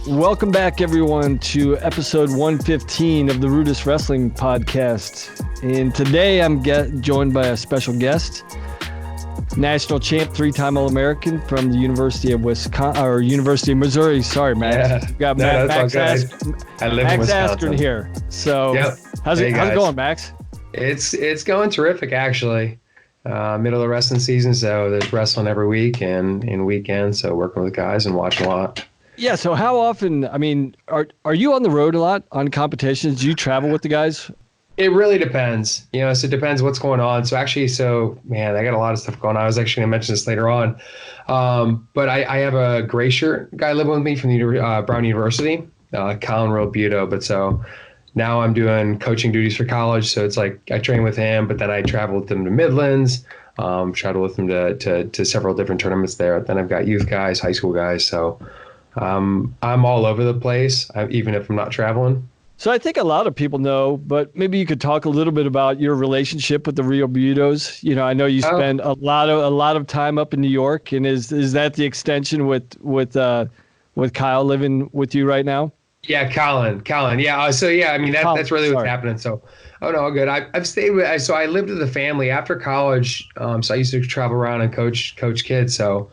Welcome back, everyone, to episode 115 of the RUDIS Wrestling Podcast. And today I'm joined by a special guest, national champ, three-time All American from the University of Missouri. Sorry, Max. Yeah. We've got Max Askren here. So, yep. how's it going, Max? It's going terrific, actually. Middle of the wrestling season, so there's wrestling every week and weekends. So working with guys and watching a lot. Yeah. So how often? I mean, are you on the road a lot on competitions? Do you travel with the guys? It really depends. So it depends what's going on. So actually, man, I got a lot of stuff going on. I was actually going to mention this later on. But I have a gray shirt guy living with me from the Brown University, Colin Robuto. But so now I'm doing coaching duties for college. So it's like I train with him, but then I travel with him to Midlands, travel with him to several different tournaments there. Then I've got youth guys, high school guys. So I'm all over the place, even if I'm not traveling. So I think a lot of people know, but maybe you could talk a little bit about your relationship with the Rio Butos. I know you spend a lot of time up in New York, and is that the extension with Kyle living with you right now? Yeah, Colin. Yeah. I mean that's really what's happening. So, no, good. I've stayed with. So I lived with the family after college. So I used to travel around and coach kids. So,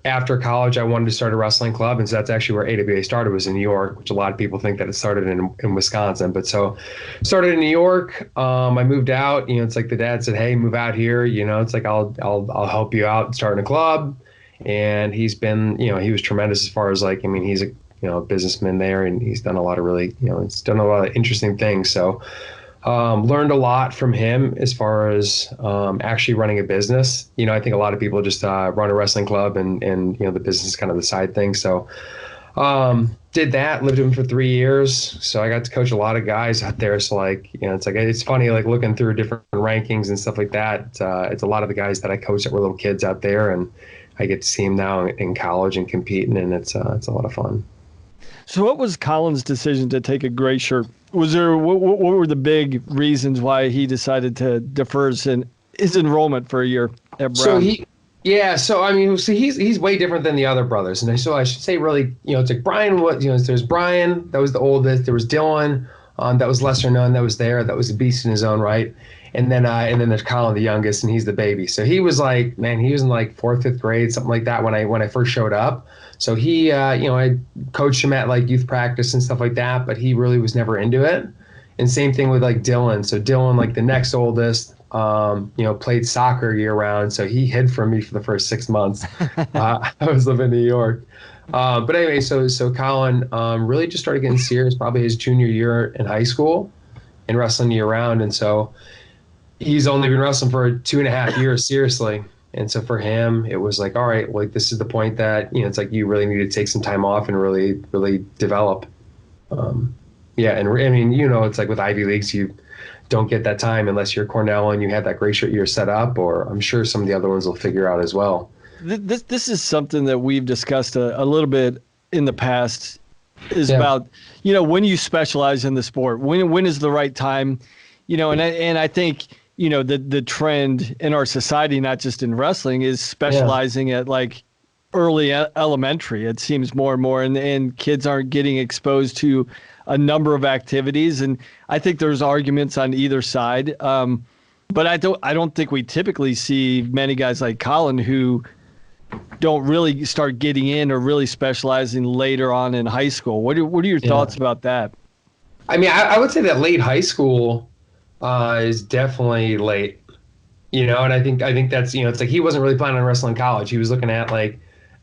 after college, I wanted to start a wrestling club, and so that's actually where AWA started, was in New York, which a lot of people think that it started in Wisconsin. But so started in New York. I moved out. It's like the dad said, "Hey, move out here." It's like I'll help you out starting a club. And he's been, he was tremendous as far as he's a businessman there, and he's done a lot of he's done a lot of interesting things. So learned a lot from him as far as actually running a business. I think a lot of people just run a wrestling club and the business is kind of the side thing. So did that, lived with him for 3 years. So I got to coach a lot of guys out there. So it's funny, looking through different rankings and stuff like that. It's a lot of the guys that I coached that were little kids out there, and I get to see them now in college and competing, and it's a lot of fun. So what was Colin's decision to take a gray shirt? What were the big reasons why he decided to defer his enrollment for a year at Brown? He's way different than the other brothers. And so I should say really, it's like Brian there's Brian, that was the oldest. There was Dylan, that was lesser known, that was there. That was a beast in his own right. And then there's Colin, the youngest, and he's the baby. So he was he was in 4th, 5th grade, something like that when I first showed up. So he, I coached him at youth practice and stuff like that, but he really was never into it. And same thing with Dylan. So Dylan, the next oldest, played soccer year round. So he hid from me for the first 6 months. I was living in New York. But anyway, so Colin really just started getting serious probably his junior year in high school and wrestling year round. And so he's only been wrestling for 2.5 years, seriously. And so for him, it was all right, this is the point that, it's you really need to take some time off and really, really develop. And I mean, it's with Ivy Leagues, you don't get that time unless you're Cornell and you have that gray shirt year set up, or I'm sure some of the other ones will figure out as well. This is something that we've discussed a little bit in the past about, when you specialize in the sport, when is the right time, and I think, the trend in our society, not just in wrestling, is specializing at early elementary. It seems more and more, and kids aren't getting exposed to a number of activities. And I think there's arguments on either side. But I don't think we typically see many guys like Colin who don't really start getting in or really specializing later on in high school. What are your thoughts about that? I mean, I would say that late high school is definitely late, and I think that's, it's he wasn't really planning on wrestling college. He was looking at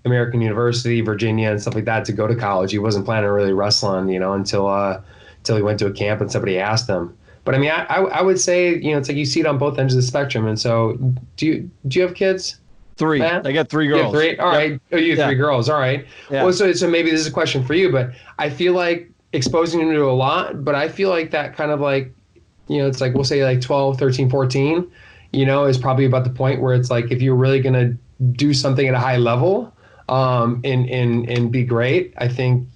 American University, Virginia and stuff like that to go to college. He wasn't planning on really wrestling, until he went to a camp and somebody asked him. But I mean, I would say, it's you see it on both ends of the spectrum. And so do you have kids? 3. Matt? I got 3 girls. You have 3? All right. Oh, you have 3 girls. All right. Yeah. Well, so maybe this is a question for you, but I feel exposing them to a lot, but I feel that kind of it's we'll say 12, 13, 14, is probably about the point where it's if you're really going to do something at a high level and be great, I think,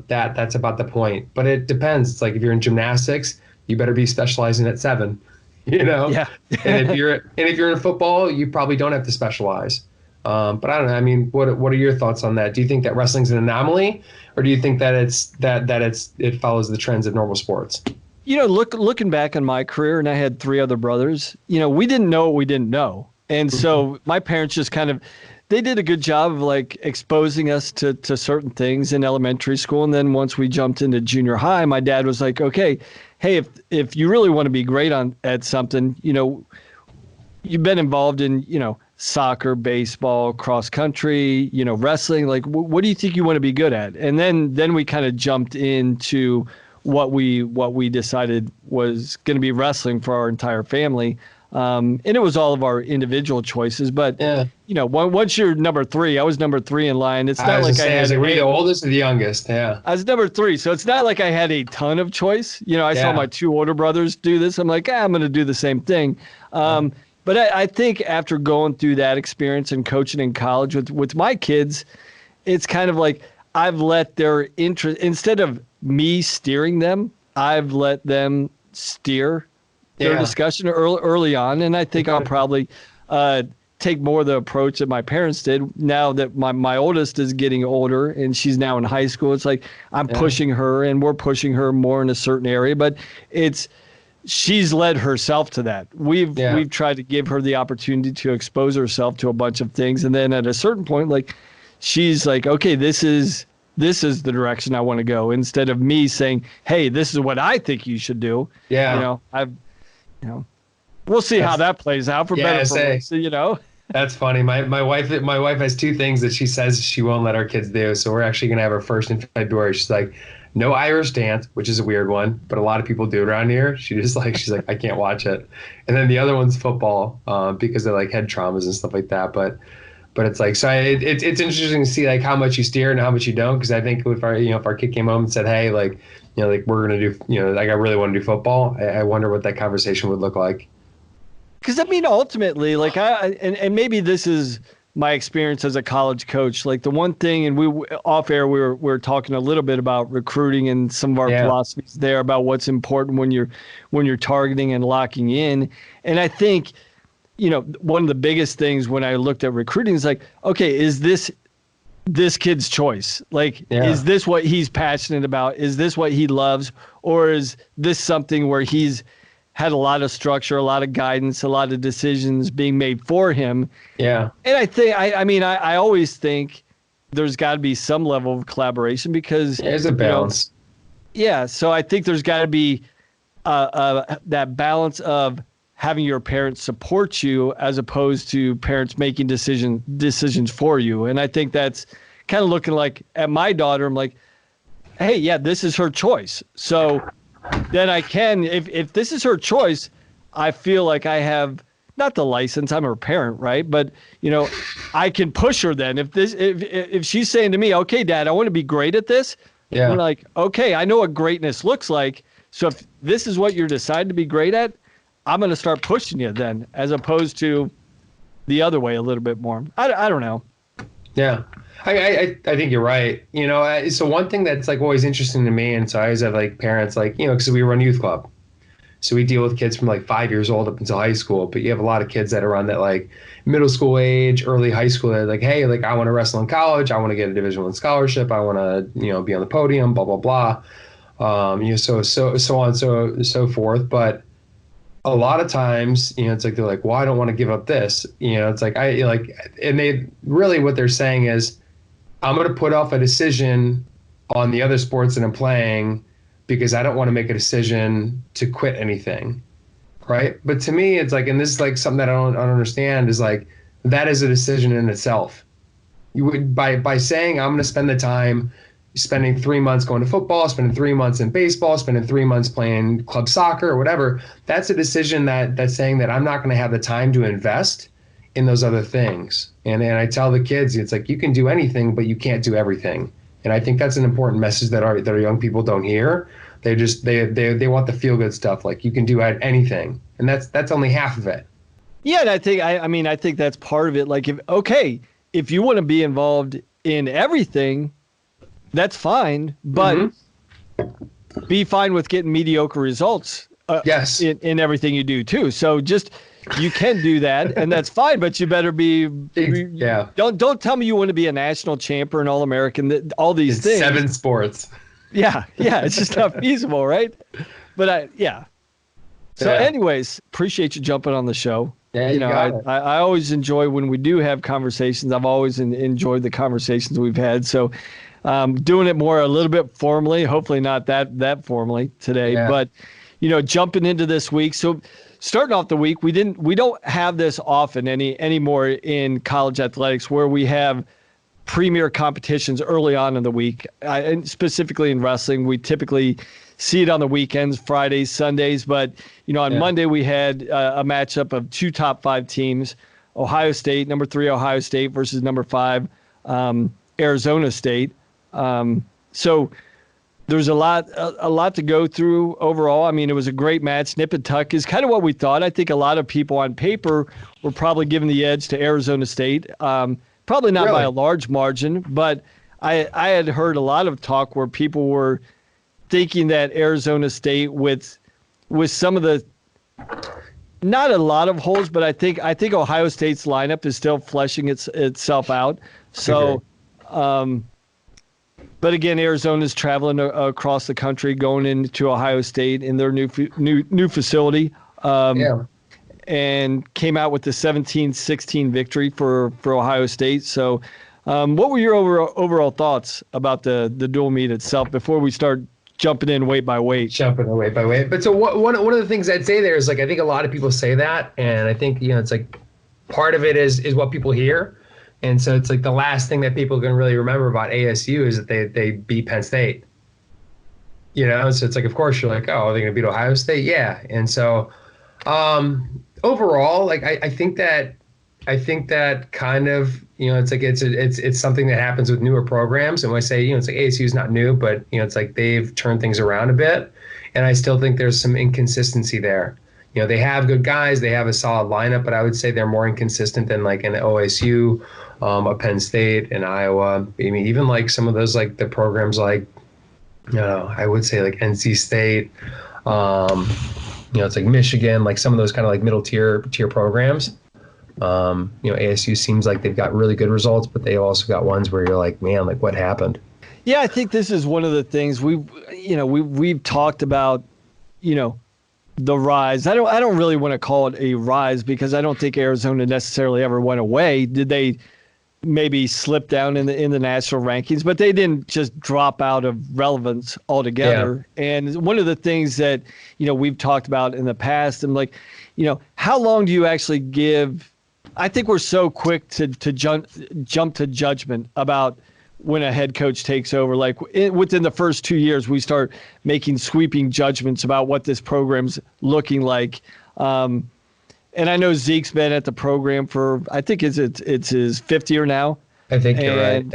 that's about the point. But it depends. It's if you're in gymnastics, you better be specializing at 7, Yeah. And if you're in football, you probably don't have to specialize. But I don't know. I mean, what are your thoughts on that? Do you think that wrestling's an anomaly, or do you think that it follows the trends of normal sports? Looking back on my career, and I had 3 other brothers, we didn't know what we didn't know. And so my parents just they did a good job of like exposing us to certain things in elementary school. And then once we jumped into junior high, my dad was like, okay, hey, if you really want to be great at something, you've been involved in, soccer, baseball, cross country, wrestling, like what do you think you want to be good at? And then we kind of jumped into what we decided was going to be wrestling for our entire family. And it was all of our individual choices, but once you're number 3, I was number 3 in line. It's not like were you the oldest or the youngest? Yeah, I was number 3, so it's not like I had a ton of choice. I saw my 2 older brothers do this. I'm like, I'm going to do the same thing. But I think after going through that experience and coaching in college with my kids, it's kind of like I've let their interest, instead of me steering them, I've let them steer their discussion early on. And I think I'll probably take more of the approach that my parents did. Now that my oldest is getting older and she's now in high school, it's like I'm pushing her and we're pushing her more in a certain area, but she's led herself to that. We've tried to give her the opportunity to expose herself to a bunch of things. And then at a certain point, like she's like, okay, this is the direction I want to go, instead of me saying, hey, this is what I think you should do. Yeah. We'll see how that plays out for better for worse, That's funny. My wife has 2 things that she says she won't let our kids do. So we're actually going to have her first in February. She's like, no Irish dance, which is a weird one, but a lot of people do it around here. She's like, I can't watch it. And then the other one's football, because they're like head traumas and stuff like that. But it's like, so it's interesting to see like how much you steer and how much you don't. Because I think if our kid came home and said, hey, like, like we're gonna do, like I really want to do football, I wonder what that conversation would look like. Because I mean, ultimately, like and maybe this is my experience as a college coach. Like the one thing, and we off air we were talking a little bit about recruiting and some of our philosophies there about what's important when you're targeting and locking in. And I think, one of the biggest things when I looked at recruiting is like, okay, is this kid's choice? Like, is this what he's passionate about? Is this what he loves? Or is this something where he's had a lot of structure, a lot of guidance, a lot of decisions being made for him? Yeah. And I think, I always think there's got to be some level of collaboration, because there's a balance. So I think there's got to be that balance of having your parents support you as opposed to parents making decisions for you. And I think that's kind of looking like at my daughter, I'm like, hey, this is her choice. So then I can, if this is her choice, I feel like I have not the license, I'm her parent, right? But, I can push her then. If she's saying to me, okay, Dad, I want to be great at this. Yeah. I'm like, okay, I know what greatness looks like. So if this is what you're deciding to be great at, I'm going to start pushing you then, as opposed to the other way a little bit more. I don't know. Yeah. I think you're right. So one thing that's like always interesting to me, and so I always have like parents like, because we run youth club. So we deal with kids from like 5 years old up until high school, but you have a lot of kids that are on that like middle school age, early high school. They're like, hey, like I want to wrestle in college. I want to get a Division I scholarship. I want to, be on the podium, blah, blah, blah. So on, so forth. But a lot of times, it's like, they're like, well, I don't want to give up this, it's like, and they really, what they're saying is, I'm going to put off a decision on the other sports that I'm playing because I don't want to make a decision to quit anything. Right. But to me, it's like, and this is like something that I don't understand, is like, that is a decision in itself. You would, by saying, I'm going to spend the time spending 3 months going to football, spending 3 months in baseball, spending 3 months playing club soccer or whatever, that's a decision that's saying that I'm not going to have the time to invest in those other things. And I tell the kids, it's like, you can do anything, but you can't do everything. And I think that's an important message that our young people don't hear. They just, they want the feel good stuff. Like, you can do anything. And that's only half of it. Yeah. And I think that's part of it. Like, if you want to be involved in everything, that's fine, but be fine with getting mediocre results in everything you do too. So just you can do that, and that's fine. But you better be. Yeah. Don't tell me you want to be a national champion, All American, all these things. 7 sports. Yeah. It's just not feasible, right? But So, anyways, appreciate you jumping on the show. Yeah, I always enjoy when we do have conversations. I've always enjoyed the conversations we've had. So, doing it a little bit formally, hopefully not that formally today, but jumping into this week. So, starting off the week, we don't have this often anymore in college athletics where we have premier competitions early on in the week, and specifically in wrestling. We typically see it on the weekends, Fridays, Sundays. But, on Monday we had a matchup of 2 top 5 teams, Ohio State, number 3 Ohio State versus number 5 Arizona State. So there's a lot to go through overall. I mean, it was a great match. Nip and tuck is kind of what we thought. I think a lot of people on paper were probably giving the edge to Arizona State. Probably not by a large margin, but I had heard a lot of talk where people were thinking that Arizona State with some of the, not a lot of holes, but I think Ohio State's lineup is still fleshing itself out. So, but again, Arizona's traveling across the country, going into Ohio State in their new facility. And came out with the 17-16 victory for Ohio State. So, what were your overall thoughts about the dual meet itself before we start jumping in weight by weight? But so one of the things I'd say there is, like, I think a lot of people say that, and I think, it's like part of it is what people hear. And so it's like the last thing that people can really remember about ASU is that they beat Penn State. So it's like, of course you're like, oh, are they going to beat Ohio State? Yeah. And so overall, like, I think that kind of, it's like it's something that happens with newer programs. And when I say, it's like ASU is not new, but it's like they've turned things around a bit. And I still think there's some inconsistency there. They have good guys, they have a solid lineup, but I would say they're more inconsistent than like an OSU, a Penn State, and Iowa. I mean, even like some of those, like the programs like, I would say like NC State, it's like Michigan, like some of those kind of like middle tier programs. ASU seems like they've got really good results, but they also got ones where you're like, man, like what happened? Yeah, I think this is one of the things we've talked about, the rise. I don't really want to call it a rise because I don't think Arizona necessarily ever went away. Did they maybe slip down in the national rankings? But they didn't just drop out of relevance altogether. Yeah. And one of the things that we've talked about in the past, and like, how long do you actually give? I think we're so quick to jump to judgment about when a head coach takes over. Like within the first 2 years, we start making sweeping judgments about what this program's looking like. And I know Zeke's been at the program for, I think it's his 5th year now. I think you're right.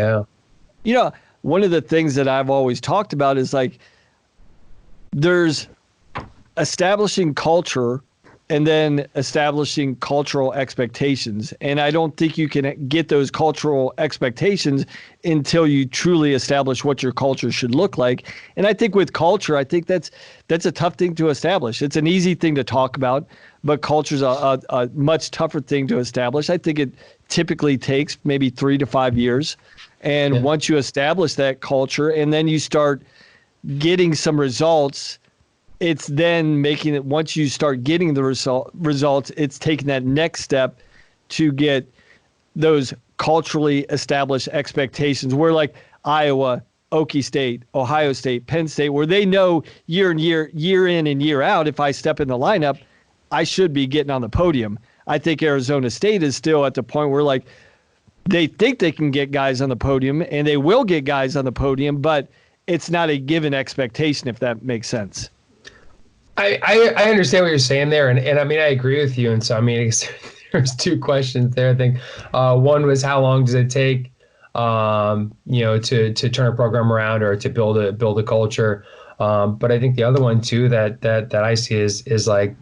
Yeah. One of the things that I've always talked about is like there's establishing culture and then establishing cultural expectations. And I don't think you can get those cultural expectations until you truly establish what your culture should look like. And I think with culture, I think that's a tough thing to establish. It's an easy thing to talk about, but culture's a much tougher thing to establish. I think it typically takes maybe 3 to 5 years. And once you establish that culture and then you start getting some results, it's then making it, once you start getting the results, it's taking that next step to get those culturally established expectations. Where like Iowa, Okie State, Ohio State, Penn State, where they know year in and year out, if I step in the lineup, I should be getting on the podium. I think Arizona State is still at the point where like they think they can get guys on the podium and they will get guys on the podium, but it's not a given expectation, if that makes sense. I understand what you're saying there, and I mean, I agree with you. And so, I mean, there's 2 questions there. I think one was how long does it take, to turn a program around or to build a culture. But I think the other one too that I see is like,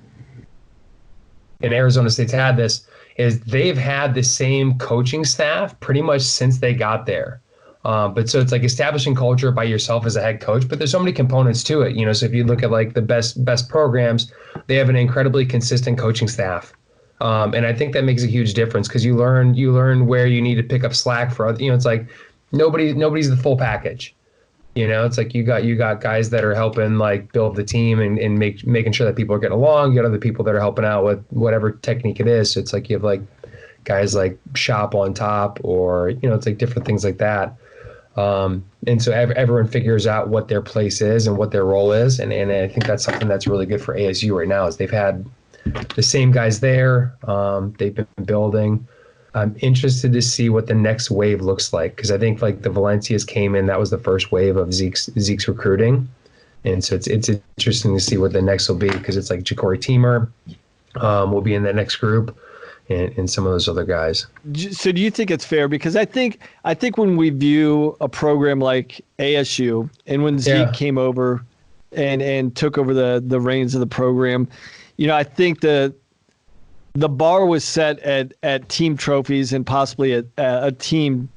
and Arizona State's had this, is they've had the same coaching staff pretty much since they got there. But so it's like establishing culture by yourself as a head coach, but there's so many components to it, so if you look at like the best programs, they have an incredibly consistent coaching staff. And I think that makes a huge difference because you learn where you need to pick up slack for other, it's like nobody's the full package. It's like you got guys that are helping like build the team and making sure that people are getting along. You got other people that are helping out with whatever technique it is. So it's like you have like guys like shop on top or, it's like different things like that. And so everyone figures out what their place is and what their role is. And I think that's something that's really good for ASU right now is they've had the same guys there. They've been building. I'm interested to see what the next wave looks like because I think like the Valencias came in, that was the first wave of Zeke's recruiting. And so it's interesting to see what the next will be because it's like Ja'Cory Teamer will be in the next group and some of those other guys. So do you think it's fair? Because I think when we view a program like ASU and when Zeke came over and took over the reins of the program, I think the bar was set at team trophies and possibly a team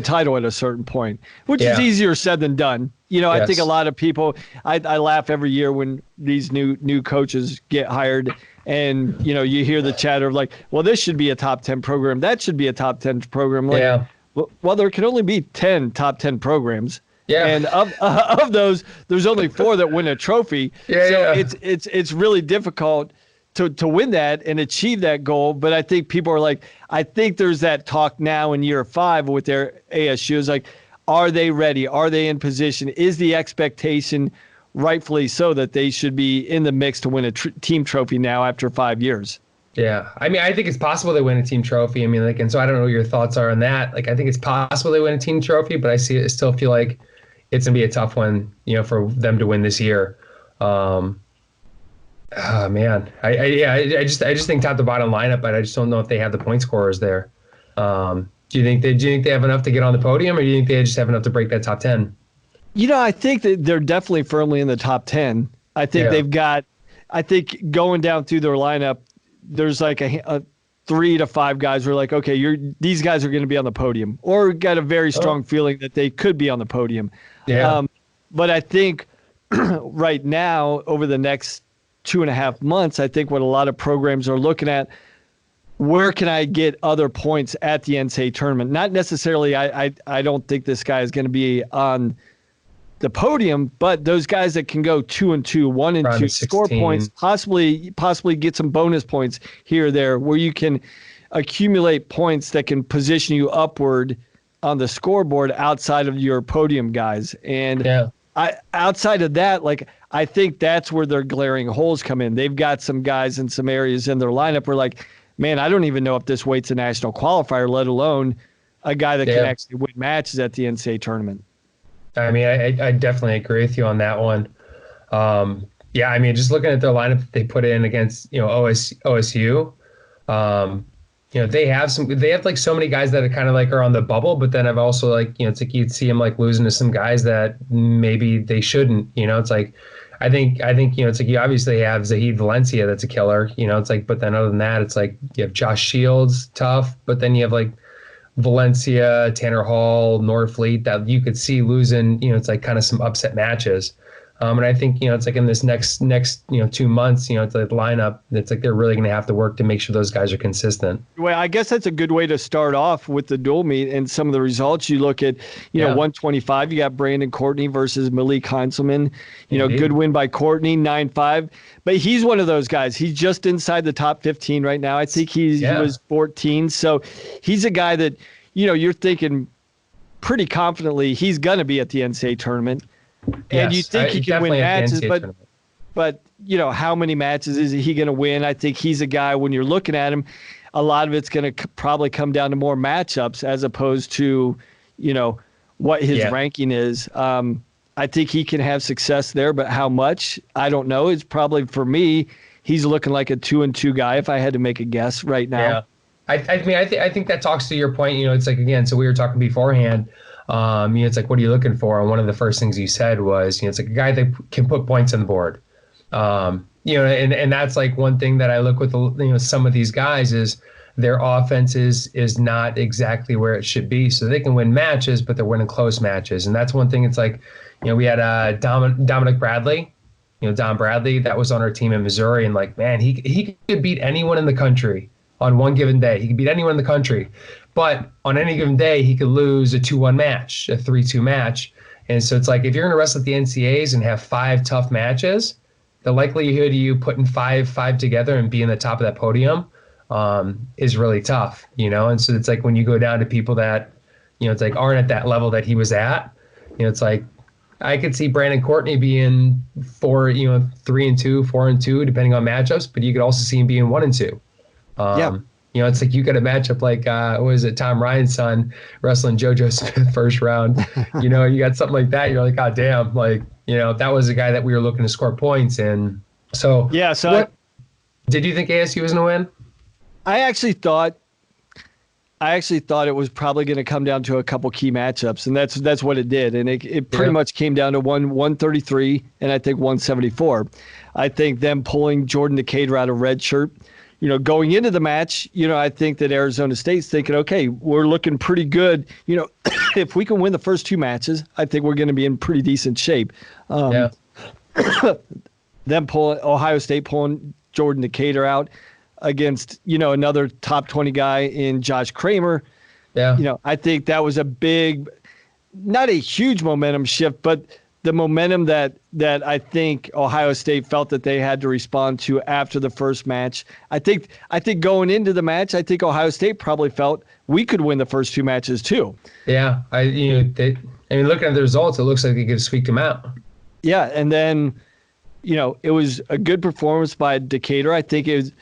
title at a certain point, which is easier said than done. I think a lot of people, I laugh every year when these new coaches get hired and, you hear the chatter of like, well, this should be a top 10 program. That should be a top 10 program. Like, well, there can only be 10 top 10 programs. Yeah. And of those, there's only 4 that win a trophy. It's really difficult to win that and achieve that goal. But I think people are like, I think there's that talk now in year 5 with their ASU is like, are they ready? Are they in position? Is the expectation rightfully so that they should be in the mix to win a team trophy now after 5 years? Yeah. I mean, I think it's possible they win a team trophy. I mean, like, and so I don't know what your thoughts are on that. Like, I think it's possible they win a team trophy, but I still feel like it's going to be a tough one, for them to win this year. Oh man, I just think top to bottom lineup, but I just don't know if they have the point scorers there. Do you think they have enough to get on the podium, or do you think they just have enough to break that top 10? I think that they're definitely firmly in the top 10. I think they've got. I think going down through their lineup, there's like a 3 to 5 guys who are like, okay, these guys are going to be on the podium, or got a very strong feeling that they could be on the podium. Yeah. But I think right now, over the next 2.5 months, I think what a lot of programs are looking at, where can I get other points at the NCAA tournament? Not necessarily, I don't think this guy is going to be on the podium, but those guys that can go 2-2, 1-2, score points, possibly get some bonus points here or there, where you can accumulate points that can position you upward on the scoreboard outside of your podium guys. And outside of that, like, I think that's where their glaring holes come in. They've got some guys in some areas in their lineup where, like, man, I don't even know if this weight's a national qualifier, let alone a guy that can actually win matches at the NCAA tournament. I mean, I definitely agree with you on that one. I mean, just looking at their lineup that they put in against, OSU, they have like so many guys that are kind of like are on the bubble, but then I've also like, it's like you'd see them like losing to some guys that maybe they shouldn't, it's like, I think, it's like you obviously have Zahid Valencia, that's a killer, it's like, but then other than that, it's like you have Josh Shields, tough, but then you have like Valencia, Tanner Hall, Norfleet that you could see losing, it's like kind of some upset matches. And I think, it's like in this next 2 months, it's like lineup, it's like they're really going to have to work to make sure those guys are consistent. Well, I guess that's a good way to start off with the dual meet and some of the results. You look at, 125, you got Brandon Courtney versus Malik Heinzelman, good win by Courtney, 9-5. But he's one of those guys. He's just inside the top 15 right now. I think he was 14. So he's a guy that, you're thinking pretty confidently he's going to be at the NCAA tournament. And you think he can win matches, but how many matches is he going to win? I think he's a guy, when you're looking at him, a lot of it's going to probably come down to more matchups as opposed to, what his ranking is. I think he can have success there, but how much, I don't know. It's probably, for me, he's looking like a 2-2 guy if I had to make a guess right now. Yeah. I think that talks to your point. It's like, again, so we were talking beforehand. It's like, what are you looking for? And one of the first things you said was, it's like a guy that can put points on the board. And that's like one thing that I look with, some of these guys is their offense is not exactly where it should be. So they can win matches, but they're winning close matches. And that's one thing. It's like, we had Dominic Bradley, Don Bradley, that was on our team in Missouri. And like, man, he could beat anyone in the country. on one given day. He could beat anyone in the country. But on any given day, he could lose a 2-1 match, a 3-2 match. And so it's like if you're going to wrestle at the NCAAs and have 5 tough matches, the likelihood of you putting five together and being the top of that podium is really tough, And so it's like when you go down to people that, it's like aren't at that level that he was at, it's like I could see Brandon Courtney being 3-2, 4-2, depending on matchups, but you could also see him being 1-2. It's like you got a matchup like, Tom Ryan's son wrestling JoJo Smith first round. You got something like that. You're like, God damn, that was a guy that we were looking to score points. And so, did you think ASU was going to win? I actually thought it was probably going to come down to a couple key matchups, and that's what it did. And it pretty much came down to 133 and I think 174. I think them pulling Jordan Decatur out of red shirt, going into the match, I think that Arizona State's thinking, okay, we're looking pretty good. If we can win the first 2 matches, I think we're going to be in pretty decent shape. Them Ohio State pulling Jordan Decatur out against, another top 20 guy in Josh Kramer. Yeah. I think that was a big, not a huge momentum shift, but the momentum that I think Ohio State felt that they had to respond to after the first match. I think going into the match, I think Ohio State probably felt we could win the first 2 matches too. Yeah. Looking at the results, it looks like they could have squeaked them out. Yeah. And then, it was a good performance by Decatur. I think it was,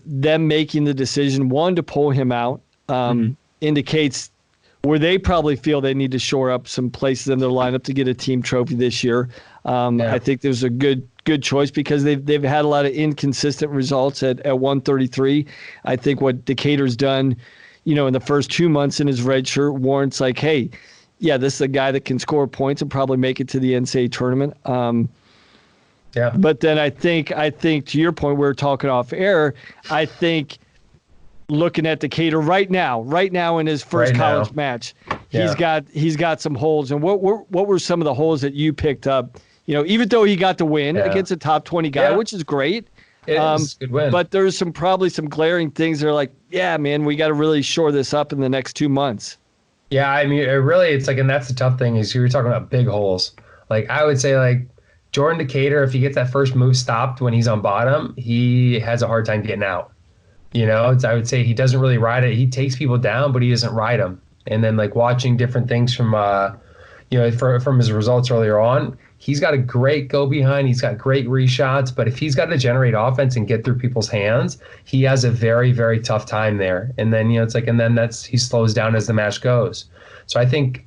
them making the decision, one, to pull him out, indicates where they probably feel they need to shore up some places in their lineup to get a team trophy this year. I think there's a good choice because they've had a lot of inconsistent results at 133. I think what Decatur's done, in the first 2 months in his red shirt warrants like, hey, yeah, this is a guy that can score points and probably make it to the NCAA tournament. But then I think to your point, we were talking off air, I think looking at Decatur right now in his first college match, he's got some holes. And what were some of the holes that you picked up? Even though he got the win against a top 20 guy, which is great. It is a good win. But there's probably some glaring things that are like, yeah, man, we got to really shore this up in the next 2 months. Yeah, it's like, and that's the tough thing is you were talking about big holes. Like I would say like Jordan Decatur, if he gets that first move stopped when he's on bottom, he has a hard time getting out. I would say he doesn't really ride it. He takes people down, but he doesn't ride them. And then like watching different things from, from his results earlier on, he's got a great go behind. He's got great reshots, but if he's got to generate offense and get through people's hands, he has a very, very tough time there. And then, he slows down as the match goes. So I think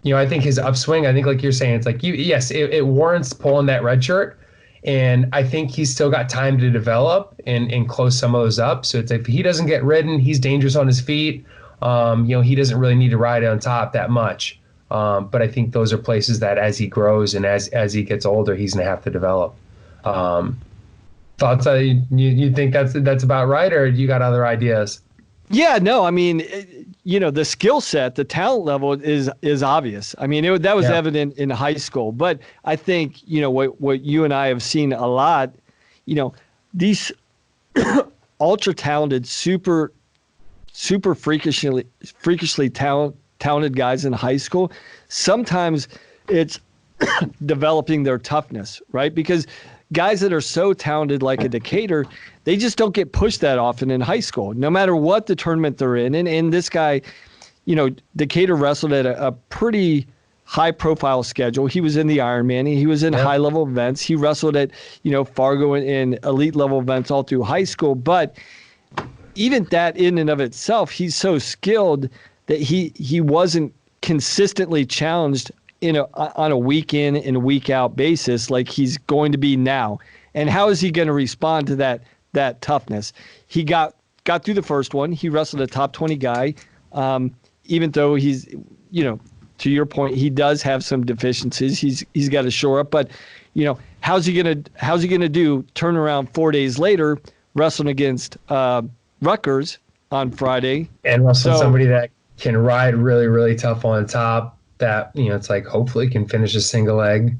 his upswing, I think like you're saying, it's like, it warrants pulling that red shirt. And I think he's still got time to develop and close some of those up. So it's like if he doesn't get ridden, he's dangerous on his feet. He doesn't really need to ride on top that much. But I think those are places that as he grows and as he gets older, he's going to have to develop. Thoughts? You think that's about right, or you got other ideas? Yeah, no, the skill set, the talent level is obvious. That was evident in high school. But I think, what you and I have seen a lot, these ultra talented, super freakishly talented guys in high school, sometimes it's developing their toughness, right? Because guys that are so talented like a Decatur, they just don't get pushed that often in high school, no matter what the tournament they're in. And this guy, Decatur wrestled at a pretty high-profile schedule. He was in the Ironman. He was in high-level events. He wrestled at, Fargo in elite-level events all through high school. But even that in and of itself, he's so skilled that he wasn't consistently challenged on a week in and week out basis like he's going to be now. And how is he going to respond to that toughness? He got through the first one. He wrestled a top 20 guy, even though he's, to your point, he does have some deficiencies. He's got to shore up. But, how's he gonna do? Turn around 4 days later, wrestling against Rutgers on Friday, and wrestling somebody that can ride really, really tough on top. That it's like hopefully can finish a single leg.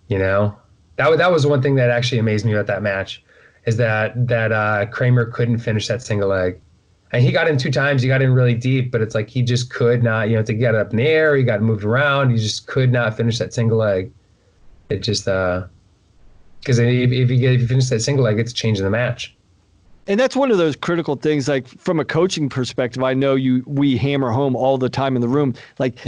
That was one thing that actually amazed me about that match. is that Kramer couldn't finish that single leg. And he got in 2 times. He got in really deep, but it's like he just could not, to get up in the air. He got moved around. He just could not finish that single leg. It just, because if you finish that single leg, it's changing the match. And that's one of those critical things, like from a coaching perspective, I know we hammer home all the time in the room. Like,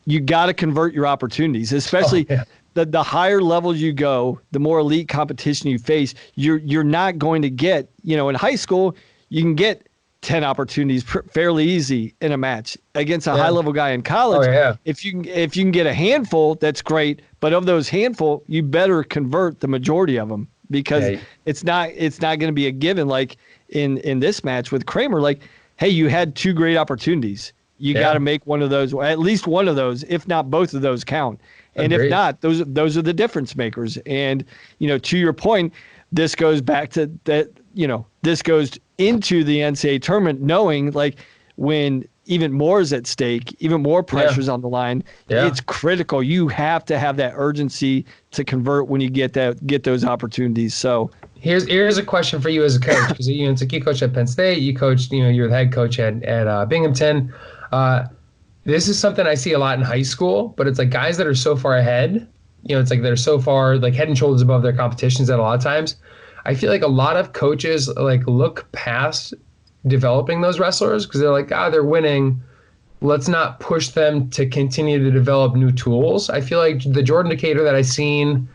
you got to convert your opportunities, especially the higher levels you go, the more elite competition you face. You're not going to get, in high school, you can get 10 opportunities fairly easy in a match against a high level guy in college. If you can get a handful, that's great. But of those handful, you better convert the majority of them, because it's not going to be a given. Like in this match with Kramer, like, hey, you had 2 great opportunities. You got to make one of those, at least one of those, if not both of those count. And if not, those are the difference makers. And, to your point, this goes back to that, this goes into the NCAA tournament knowing, like, when even more is at stake, even more pressure's on the line, it's critical. You have to have that urgency to convert when you get those opportunities. So here's a question for you as a coach, because you coached at Penn State, you coached, you're the head coach at Binghamton. This is something I see a lot in high school, but it's like guys that are so far ahead, it's like they're so far like head and shoulders above their competitions that a lot of times I feel like a lot of coaches like look past developing those wrestlers because they're like, they're winning. Let's not push them to continue to develop new tools. I feel like the Jordan Decatur that I seen,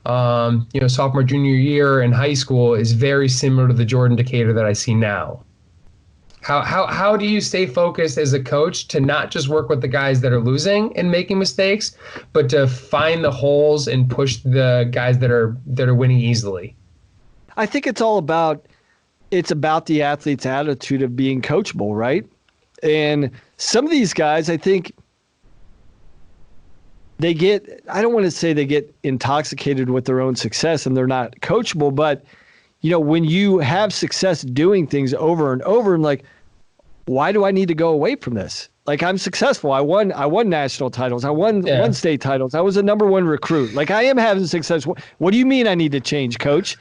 sophomore, junior year in high school is very similar to the Jordan Decatur that I see now. How do you stay focused as a coach to not just work with the guys that are losing and making mistakes, but to find the holes and push the guys that are winning easily? I think it's about the athlete's attitude of being coachable, right? And some of these guys, I think I don't want to say they get intoxicated with their own success and they're not coachable, but when you have success doing things over and over, and like, why do I need to go away from this? Like, I'm successful. I won national titles. I won state titles. I was a number 1 recruit. Like, I am having success. What do you mean I need to change, coach?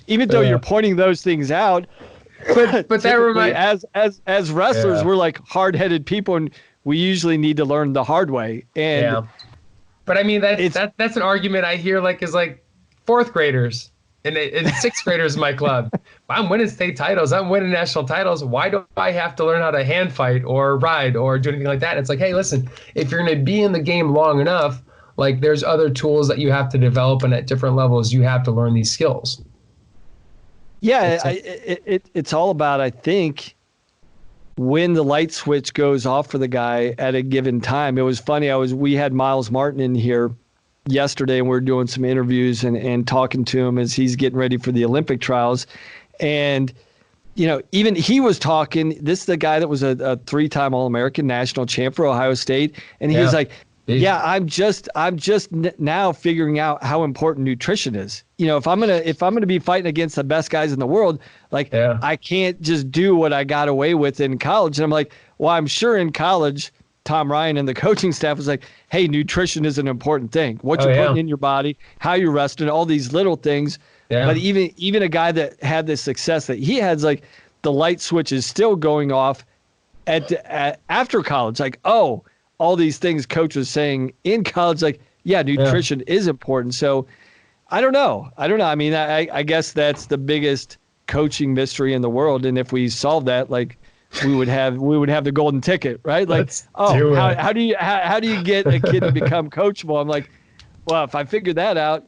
Even though you're pointing those things out, but that reminds as wrestlers, we're like hard-headed people, and we usually need to learn the hard way. And but I mean that's an argument I hear is 4th graders and 6th graders in my club. I'm winning state titles. I'm winning national titles. Why do I have to learn how to hand fight or ride or do anything like that? And it's like, hey, listen, if you're going to be in the game long enough, like there's other tools that you have to develop, and at different levels you have to learn these skills. Yeah, it's all about, I think, when the light switch goes off for the guy at a given time. It was funny. We had Miles Martin in here yesterday, and we were doing some interviews and talking to him as he's getting ready for the Olympic trials. And, even he was talking, this is the guy that was a 3-time All-American national champ for Ohio State. And he was like, I'm just now figuring out how important nutrition is. If I'm gonna be fighting against the best guys in the world, I can't just do what I got away with in college. And I'm like, well, I'm sure in college, Tom Ryan and the coaching staff was like, hey, nutrition is an important thing. What you're putting in your body, how you're resting, all these little things. Yeah. But even a guy that had this success that he had, like, the light switch is still going off after college. Like, all these things coach was saying in college, like, nutrition is important. So I don't know. I mean, I guess that's the biggest coaching mystery in the world. And if we solve that, like, we would have the golden ticket, right? Like, how do you get a kid to become coachable? I'm like, well, if I figured that out,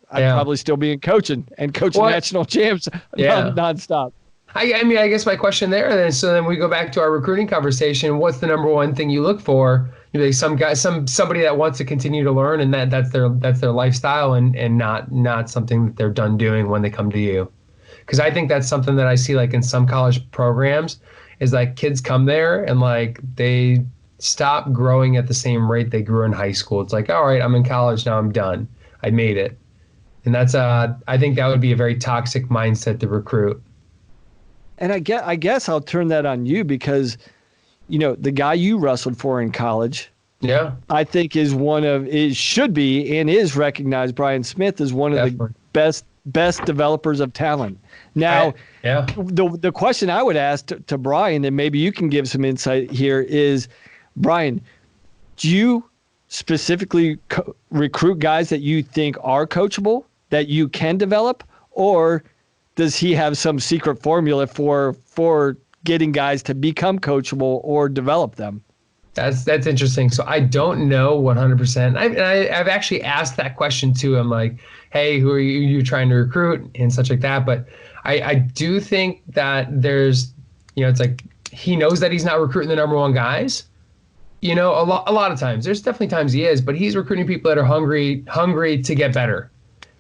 I'd probably still be in coaching and coaching national champs nonstop. I mean, I guess my question there then, so then we go back to our recruiting conversation. What's the number one thing you look for? Somebody that wants to continue to learn, and that's their lifestyle, and not something that they're done doing when they come to you. Because I think that's something that I see like in some college programs is like kids come there and like they stop growing at the same rate they grew in high school. It's like, all right, I'm in college now, I'm done, I made it, and that's I think that would be a very toxic mindset to recruit. And I guess I'll turn that on you because, the guy you wrestled for in college, I think should be and is recognized, Brian Smith, as one of the best best developers of talent. Now, the question I would ask to Brian, and maybe you can give some insight here, is, Brian, do you specifically recruit guys that you think are coachable, that you can develop, or does he have some secret formula for getting guys to become coachable or develop them? That's interesting. So I don't know 100%. I've actually asked that question to him, like, hey, who are you trying to recruit and such like that. But I do think that there's, it's like he knows that he's not recruiting the number one guys. A lot of times. There's definitely times he is, but he's recruiting people that are hungry to get better.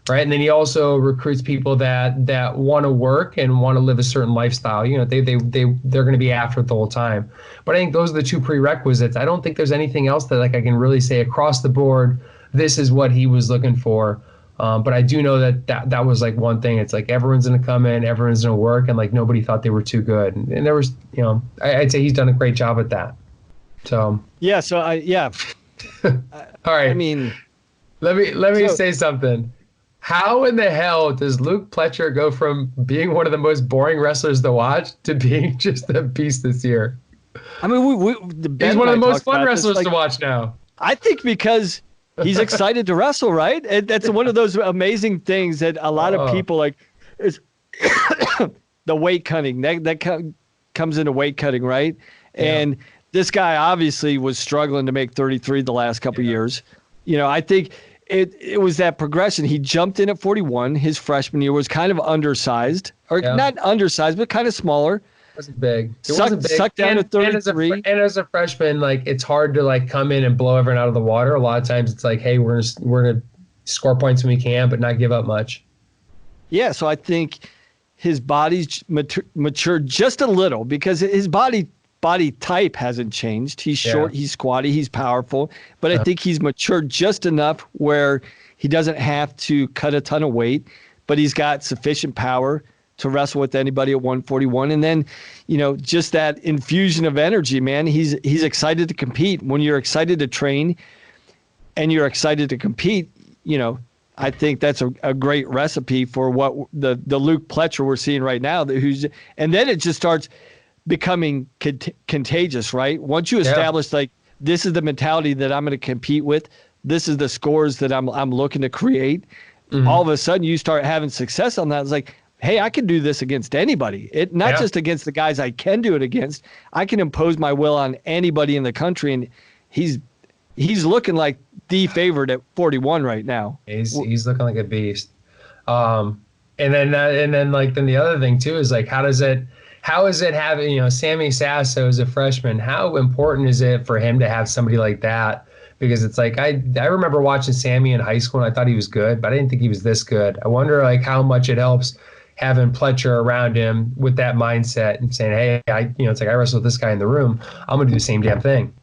Right. And then he also recruits people that want to work and want to live a certain lifestyle. They're going to be after it the whole time. But I think those are the two prerequisites. I don't think there's anything else that I can really say across the board, this is what he was looking for. But I do know that was like one thing. It's like everyone's going to come in, everyone's going to work, and like nobody thought they were too good. And there was, I'd say he's done a great job at that. So yeah. All right. I mean, let me say something. How in the hell does Luke Pletcher go from being one of the most boring wrestlers to watch to being just a beast this year? I mean, he's one of the most fun wrestlers to watch now. I think because he's excited to wrestle, right? And that's one of those amazing things that a lot of people like is the weight cutting. That comes into weight cutting, right? Yeah. And this guy obviously was struggling to make 33 the last couple of years. I think it was that progression. He jumped in at 41. His freshman year was kind of undersized, or not undersized, but kind of smaller. Wasn't big. Sucked down to 33. And as a freshman, like it's hard to like come in and blow everyone out of the water. A lot of times it's like, hey, we're gonna score points when we can, but not give up much. Yeah. So I think his body's matured just a little because his body type hasn't changed. He's short, he's squatty, he's powerful, but I think he's matured just enough where he doesn't have to cut a ton of weight, but he's got sufficient power to wrestle with anybody at 141. And then, just that infusion of energy, man, he's excited to compete. When you're excited to train and you're excited to compete, I think that's a great recipe for what the Luke Pletcher we're seeing right now, and then it just starts becoming contagious, right? Once you establish like this is the mentality that I'm going to compete with, this is the scores that I'm looking to create. Mm-hmm. All of a sudden, you start having success on that. It's like, hey, I can do this against anybody. Not just against the guys I can do it against. I can impose my will on anybody in the country, and he's looking like the favorite at 41 right now. He's looking like a beast. And then the other thing too is like, how is it having, Sammy Sasso as a freshman? How important is it for him to have somebody like that? Because it's like, I remember watching Sammy in high school and I thought he was good, but I didn't think he was this good. I wonder like how much it helps having Pletcher around him with that mindset and saying, hey, it's like I wrestle with this guy in the room. I'm going to do the same damn thing.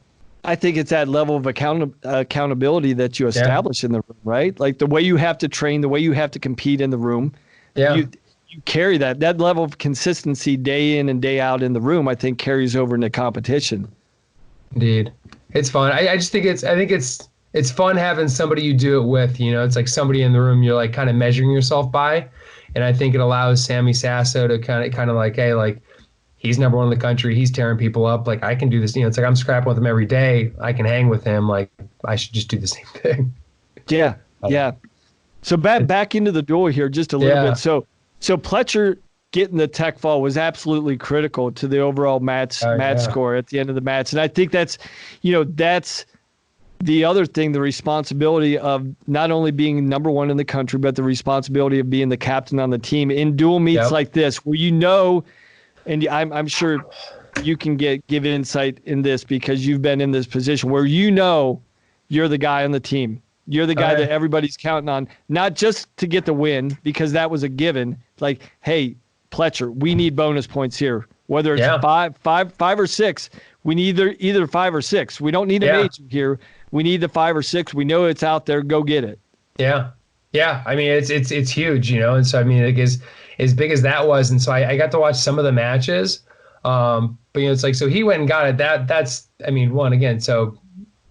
I think it's that level of accountability that you establish in the room, right? Like the way you have to train, the way you have to compete in the room. Yeah. You carry that level of consistency day in and day out in the room, I think carries over into competition. Indeed. It's fun. I just think it's fun having somebody you do it with, it's like somebody in the room you're like kind of measuring yourself by. And I think it allows Sammy Sasso to kind of like, hey, like he's number one in the country. He's tearing people up. Like I can do this. It's like I'm scrapping with him every day. I can hang with him. Like I should just do the same thing. Yeah. Yeah. So back into the duel here just a little bit. So Pletcher getting the tech fall was absolutely critical to the overall match score at the end of the match. And I think that's the other thing, the responsibility of not only being number one in the country, but the responsibility of being the captain on the team in dual meets like this, where and I'm sure you can give insight in this because you've been in this position where you're the guy on the team. You're the guy that everybody's counting on, not just to get the win, because that was a given. Like, hey, Pletcher, we need bonus points here. Whether it's five or six, we need either 5 or 6. We don't need a major here. We need the 5 or 6. We know it's out there. Go get it. Yeah. Yeah. I mean, it's huge, And so, I mean, like as big as that was. And so I got to watch some of the matches. But, it's like, so he went and got it. That's, I mean, one, again, so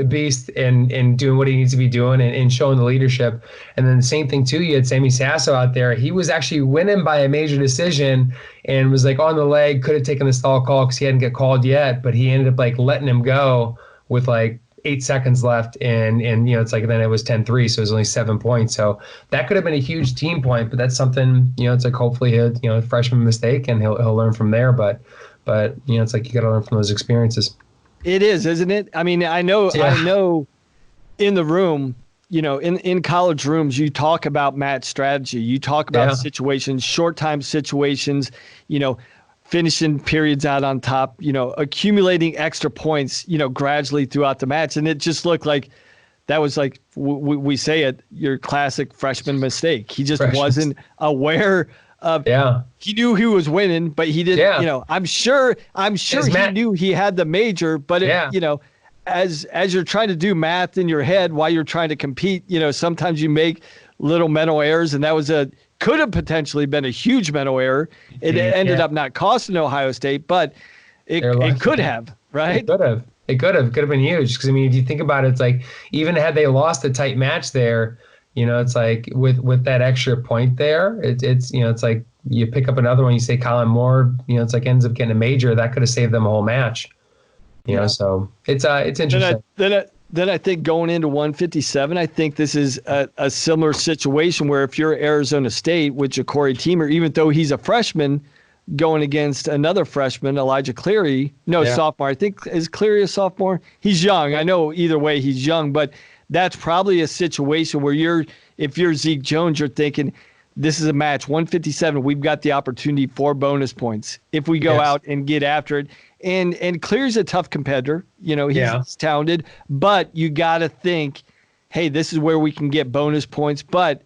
the beast and doing what he needs to be doing and showing the leadership. And then the same thing too, you had Sammy Sasso out there. He was actually winning by a major decision and was like on the leg, could have taken the stall call because he hadn't get called yet, but he ended up like letting him go with like 8 seconds left, and it's like then it was 10-3, so it was only 7 points. So that could have been a huge team point, but that's something, it's like hopefully a freshman mistake and he'll learn from there. But it's like you got to learn from those experiences. It is, isn't it? I mean, I know in the room, in college rooms, you talk about match strategy, you talk about situations, short time situations, finishing periods out on top, accumulating extra points, gradually throughout the match. And it just looked like that was like, we say it, your classic freshman mistake. He just wasn't aware of, he knew he was winning, but he didn't, I'm sure he knew he had the major, but as you're trying to do math in your head while you're trying to compete, sometimes you make little mental errors, and that was could have potentially been a huge mental error. It ended up not costing Ohio State, but it could have, right? It could have been huge. Because, I mean, if you think about it, it's like even had they lost a tight match there, it's like with that extra point there, it's like you pick up another one, you say Colin Moore, it's like ends up getting a major. That could have saved them a whole match. So it's interesting. Then I think going into 157, I think this is a similar situation where if you're Arizona State with Ja'Cory Teamer, even though he's a freshman going against another freshman, Elijah Cleary, sophomore. I think, is Cleary a sophomore? He's young. I know either way he's young, but that's probably a situation where if you're Zeke Jones, you're thinking, this is a match, 157, we've got the opportunity for bonus points if we go out and get after it. And Cleary's a tough competitor. He's talented, but you got to think, hey, this is where we can get bonus points. But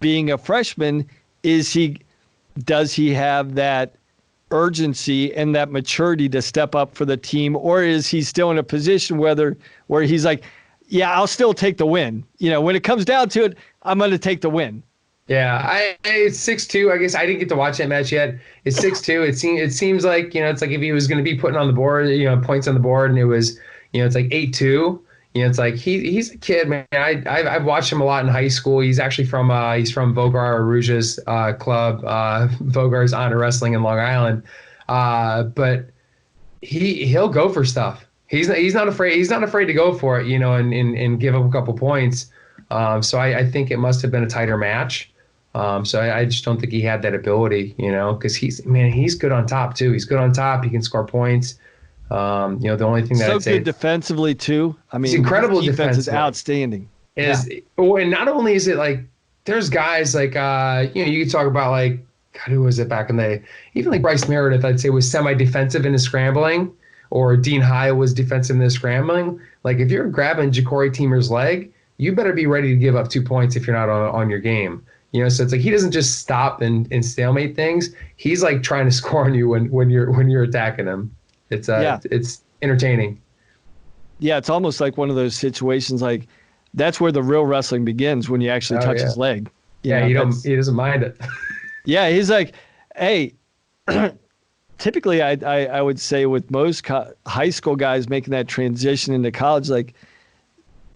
being a freshman, does he have that urgency and that maturity to step up for the team? Or is he still in a position where he's like, yeah, I'll still take the win. When it comes down to it, I'm going to take the win. Yeah, it's 6-2. I guess I didn't get to watch that match yet. It's 6-2. It seems like it's like if he was going to be putting on the board, points on the board, and it was it's like 8-2. It's like he's a kid, man. I've watched him a lot in high school. He's actually from Vogar Aruja's club, Vogar's Honor Wrestling in Long Island. But he'll go for stuff. He's not afraid. He's not afraid to go for it, and give up a couple points. So I think it must have been a tighter match. So I just don't think he had that ability, because he's good on top too. He's good on top. He can score points. The only thing that I'd say, good defensively too. I mean, he's incredible. Defense is outstanding. And not only is it like there's guys like you could talk about like God, who was it back in the day? Even like Bryce Meredith, I'd say was semi-defensive in his scrambling, or Dean High was defensive in his scrambling. Like if you're grabbing Ja'Cory Teamer's leg, you better be ready to give up 2 points if you're not on your game. So it's like he doesn't just stop and stalemate things. He's like trying to score on you when you're attacking him. It's entertaining. Yeah, it's almost like one of those situations like that's where the real wrestling begins, when you actually touch his leg. He doesn't mind it. Yeah, he's like, hey, typically I would say with most high school guys making that transition into college, like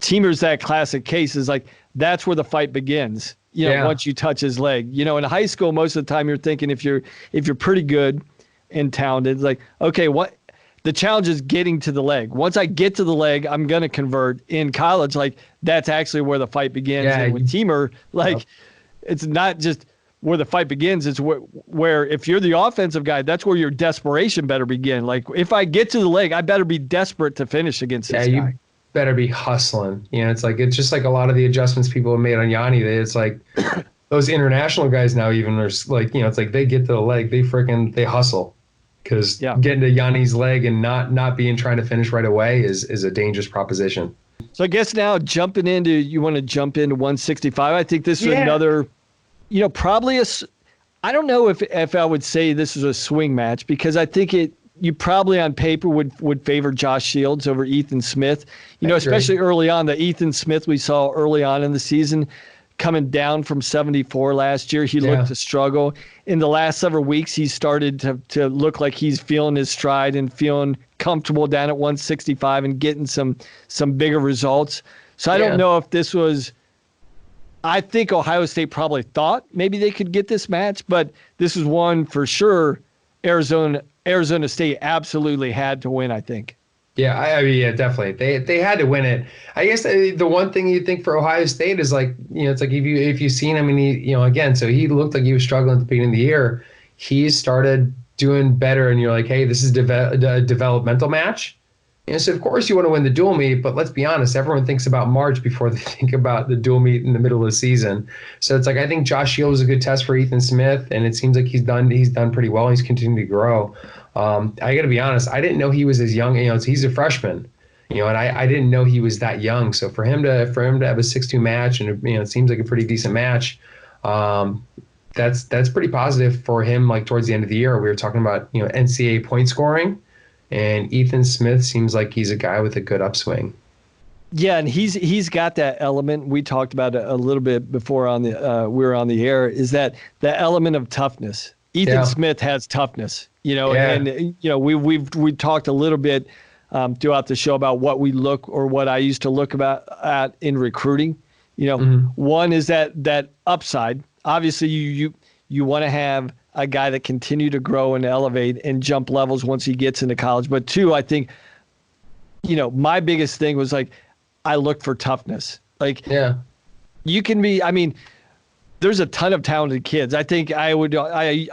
Teamer's that classic case is like, that's where the fight begins. Once you touch his leg, in high school, most of the time you're thinking if you're pretty good and talented, like, okay, what the challenge is getting to the leg. Once I get to the leg, I'm going to convert. In college, like that's actually where the fight begins. And with Teamer, like it's not just where the fight begins. It's where if you're the offensive guy, that's where your desperation better begin. Like if I get to the leg, I better be desperate to finish against this guy. Better be hustling. It's just like a lot of the adjustments people have made on Yanni. It's like those international guys now even are like, it's like they get to the leg, they hustle, because getting to Yanni's leg and not being trying to finish right away is a dangerous proposition. So I guess now you want to jump into 165. I think this is another, probably I don't know if I would say this is a swing match, because I think you probably on paper would favor Josh Shields over Ethan Smith, especially early on. The Ethan Smith we saw early on in the season coming down from 74 last year. He looked to struggle. In the last several weeks, he started to look like he's feeling his stride and feeling comfortable down at 165 and getting some bigger results. So I don't know if this was. I think Ohio State probably thought maybe they could get this match, but this is one for sure. Arizona State absolutely had to win, I think. Yeah, I mean, yeah, definitely. They had to win it. I guess the one thing you think for Ohio State is like, it's like if you've seen him, and again, so he looked like he was struggling at the beginning of the year. He started doing better, and you're like, hey, this is a developmental match. So of course you want to win the dual meet, but let's be honest, everyone thinks about March before they think about the dual meet in the middle of the season. So it's like, I think Josh Shield was a good test for Ethan Smith, and it seems like he's done pretty well. He's continued to grow. I got to be honest, I didn't know he was as young. He's a freshman, and I didn't know he was that young. So for him to have a 6-2 match, and it seems like a pretty decent match, that's pretty positive for him. Like towards the end of the year, we were talking about NCAA point scoring. And Ethan Smith seems like he's a guy with a good upswing. Yeah, and he's got that element. We talked about it a little bit before we were on the air. Is that the element of toughness? Ethan Smith has toughness, and we talked a little bit throughout the show about what I used to look at in recruiting. One is that upside. Obviously, you want to have a guy that continue to grow and elevate and jump levels once he gets into college. But two, I think, my biggest thing was like, I look for toughness. Like, you can be, there's a ton of talented kids. I think I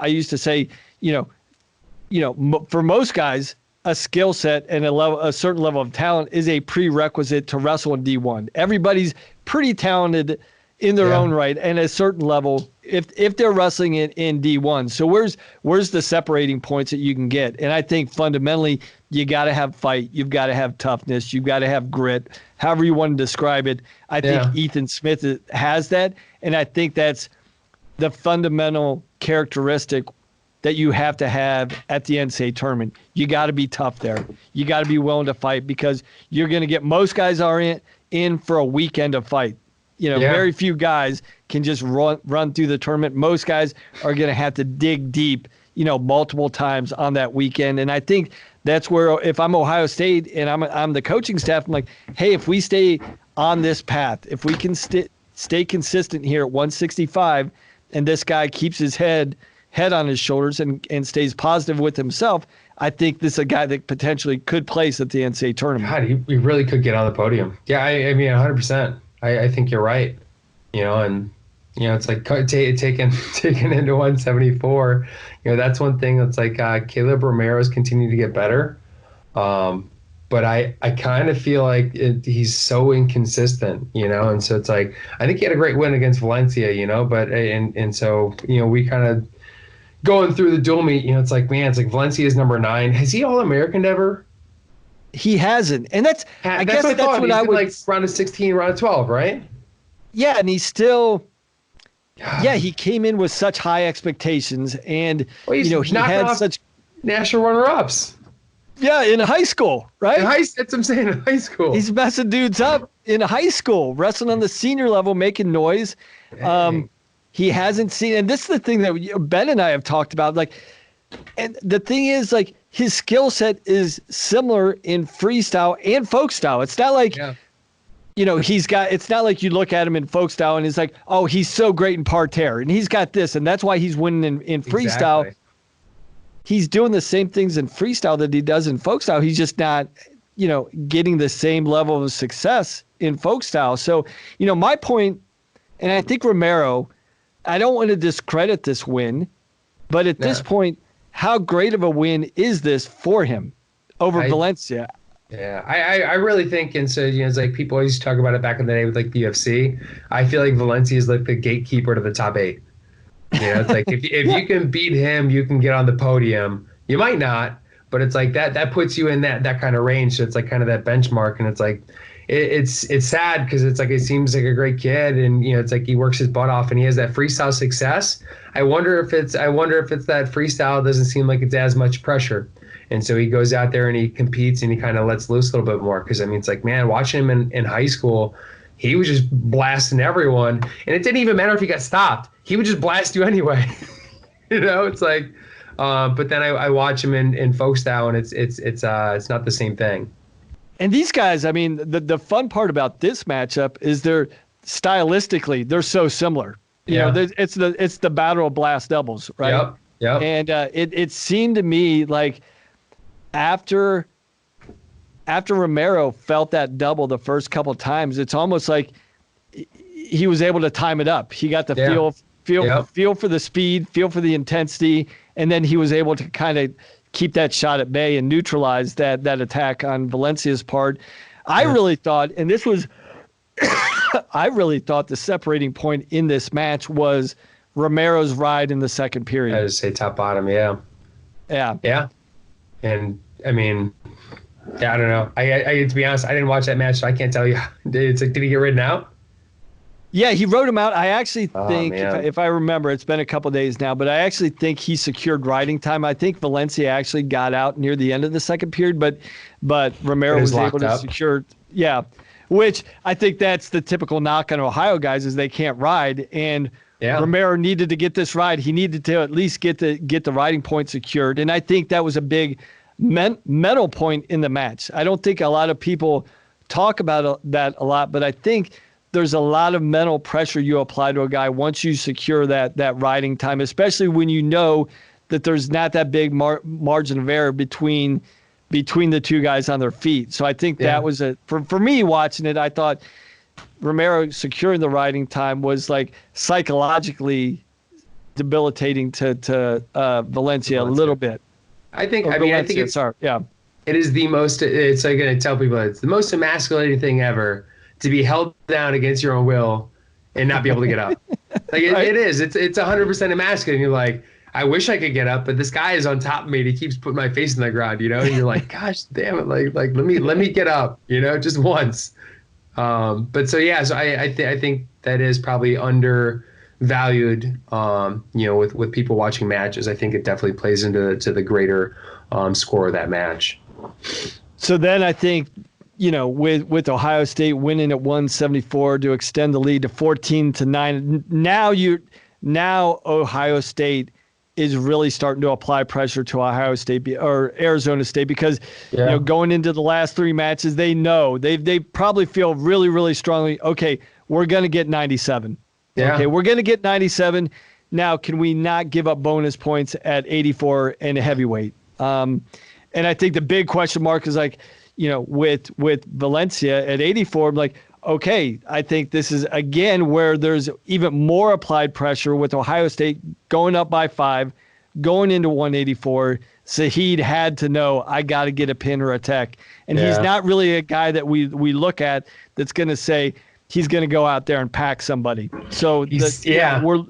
used to say, for most guys, a skill set and a certain level of talent is a prerequisite to wrestle in D1. Everybody's pretty talented in their own right, and a certain level if they're wrestling in D1. So where's the separating points that you can get? And I think fundamentally you got to have fight, you've got to have toughness, you've got to have grit, however you want to describe it. I think Ethan Smith has that, and I think that's the fundamental characteristic that you have to have at the NCAA tournament. You got to be tough there. You got to be willing to fight, because you're going to get, most guys are in for a weekend of fight. Very few guys can just run through the tournament. Most guys are going to have to dig deep, multiple times on that weekend. And I think that's where, if I'm Ohio State and I'm the coaching staff, I'm like, hey, if we stay on this path, if we can stay consistent here at 165, and this guy keeps his head on his shoulders and stays positive with himself, I think this is a guy that potentially could place at the NCAA tournament. God, he really could get on the podium. Yeah, I mean, 100%. I think you're right, and it's like taken into 174. That's one thing that's like Caleb Romero's continued to get better, but I kind of feel like he's so inconsistent, and so it's like, I think he had a great win against Valencia, but and so we kind of going through the dual meet, it's like, man, it's like Valencia's number 9. Has he All American ever? He hasn't, and that's what I would like round of 16, round of 12, right? Yeah, and he's still. Yeah, he came in with such high expectations, and he had such national runner-ups. Yeah, in high school, right? That's what I'm saying, in high school. He's messing dudes up in high school, wrestling on the senior level, making noise. He hasn't seen, and this is the thing that Ben and I have talked about, like, and the thing is, like, his skill set is similar in freestyle and folk style. It's not like, it's not like you look at him in folk style and it's like, oh, he's so great in parterre and he's got this, and that's why he's winning in freestyle. Exactly. He's doing the same things in freestyle that he does in folk style. He's just not, getting the same level of success in folk style. So, my point, and I think Romero, I don't want to discredit this win, but at this point, how great of a win is this for him over Valencia? Yeah, I really think, and so it's like people always talk about it back in the day with like the UFC. I feel like Valencia is like the gatekeeper to the top 8. It's like if you can beat him, you can get on the podium. You might not, but it's like that puts you in that kind of range. So it's like kind of that benchmark, and it's like it's sad because it's like it seems like a great kid, and it's like he works his butt off and he has that freestyle success. I wonder if it's that freestyle doesn't seem like it's as much pressure, and so he goes out there and he competes and he kind of lets loose a little bit more, because it's like, man, watching him in high school, he was just blasting everyone, and it didn't even matter if he got stopped. He would just blast you anyway. It's like But then I watch him in folk style, and it's not the same thing. And these guys, I mean, the fun part about this matchup is they're so similar. You know, it's the battle of blast doubles, right? Yep. And it seemed to me like after Romero felt that double the first couple of times, it's almost like he was able to time it up. He got the feel for the speed, feel for the intensity, and then he was able to kind of keep that shot at bay and neutralize that attack on Valencia's part. I really thought, and this was, I really thought the separating point in this match was Romero's ride in the second period. I would say top bottom, yeah. And I mean, I don't know. I to be honest, I didn't watch that match, so I can't tell you. It's like, did he get ridden out? Yeah, he wrote him out. I actually think, if I remember, it's been a couple of days now, but I actually think he secured riding time. I think Valencia actually got out near the end of the second period, but Romero was able to secure. Yeah, which I think that's the typical knock on Ohio guys is they can't ride, and Romero needed to get this ride. He needed to at least get the riding point secured, and I think that was a big mental point in the match. I don't think a lot of people talk about that a lot, but I think there's a lot of mental pressure you apply to a guy once you secure that riding time, especially when you know that there's not that big margin of error between the two guys on their feet. So I think that was for me watching it, I thought Romero securing the riding time was like psychologically debilitating to Valencia a little bit. I think it's it is the most. It's like going to tell people it's the most emasculating thing ever to be held down against your own will and not be able to get up. Like it is. It's 100% emasculating. You're like, I wish I could get up, but this guy is on top of me and he keeps putting my face in the ground, you know? And you're like, gosh damn it, like let me get up, you know, just once. But so I think that is probably undervalued, you know, with people watching matches. I think it definitely plays into the greater score of that match. So then I think, you know, with Ohio State winning at 174 to extend the lead to 14-9, now Ohio State is really starting to apply pressure to Ohio State or Arizona State because you know, going into the last three matches, they know they probably feel really, really strongly. Okay, we're going to get 97. Yeah. Okay, we're going to get 97. Now, can we not give up bonus points at 84 and a heavyweight? And I think the big question mark is like, you know, with Valencia at 84, I'm like, okay, I think this is, again, where there's even more applied pressure with Ohio State going up by 5, going into 184. Zahid had to know, I got to get a pin or a tech. And he's not really a guy that we look at that's going to say he's going to go out there and pack somebody. So, we're